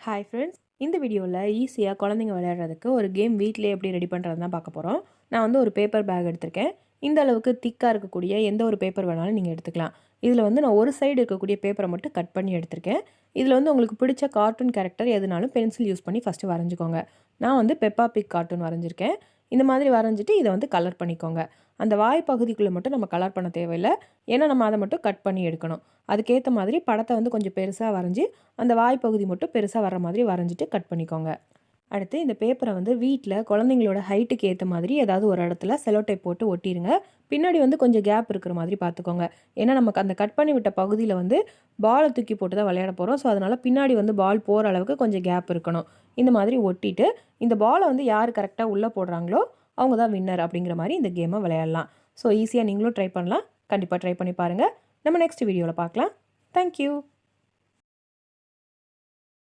Hi friends, இந்த வீடியோவில் ஈஸியாக குழந்தைங்க விளையாடுறதுக்கு ஒரு கேம் வீட்டிலே எப்படி ரெடி பண்ணுறது தான் பார்க்க போகிறோம். நான் வந்து ஒரு பேப்பர் பேக் எடுத்திருக்கேன். இந்த அளவுக்கு திக்காக இருக்கக்கூடிய எந்த ஒரு பேப்பர் வேணாலும் நீங்கள் எடுத்துக்கலாம். இதில் வந்து நான் ஒரு சைடு இருக்கக்கூடிய பேப்பரை மட்டும் கட் பண்ணி எடுத்திருக்கேன். இதில் வந்து உங்களுக்கு பிடிச்ச கார்ட்டூன் கேரக்டர் எதுனாலும் பென்சில் யூஸ் பண்ணி ஃபஸ்ட்டு வரைஞ்சிக்கோங்க. நான் வந்து பெப்பா பிக் கார்ட்டூன் வரைஞ்சிருக்கேன். இந்த மாதிரி வரைஞ்சிட்டு இதை வந்து கலர் பண்ணிக்கோங்க. அந்த வாய் பகுதிக்குள்ளே மட்டும் நம்ம கலர் பண்ண தேவையில்லை, ஏன்னா நம்ம அதை மட்டும் கட் பண்ணி எடுக்கணும். அதுக்கேற்ற மாதிரி படத்தை வந்து கொஞ்சம் பெருசாக வரைஞ்சி அந்த வாய் பகுதி மட்டும் பெருசாக வர மாதிரி வரைஞ்சிட்டு கட் பண்ணிக்கோங்க. அடுத்து இந்த பேப்பரை வந்து வீட்டில் குழந்தைங்களோட ஹைட்டுக்கு ஏற்ற மாதிரி ஏதாவது ஒரு இடத்துல செலோ டேப் போட்டு ஒட்டிடுங்க. பின்னாடி வந்து கொஞ்சம் கேப் இருக்கிற மாதிரி பார்த்துக்கோங்க. ஏன்னா நமக்கு அந்த கட் பண்ணி விட்ட பகுதியில் வந்து பாலை தூக்கி போட்டு தான் விளையாட போகிறோம். ஸோ அதனால் பின்னாடி வந்து பால் போகிற அளவுக்கு கொஞ்சம் கேப் இருக்கணும். இந்த மாதிரி ஒட்டிட்டு இந்த பாலை வந்து யார் கரெக்டாக உள்ளே போடுறாங்களோ அவங்க தான் வின்னர் அப்படிங்கிற மாதிரி இந்த கேமை விளையாடலாம். ஸோ ஈஸியாக நீங்களும் ட்ரை பண்ணலாம். கண்டிப்பாக ட்ரை பண்ணி பாருங்கள். நம்ம நெக்ஸ்ட் வீடியோவில் பார்க்கலாம். தேங்க்யூ.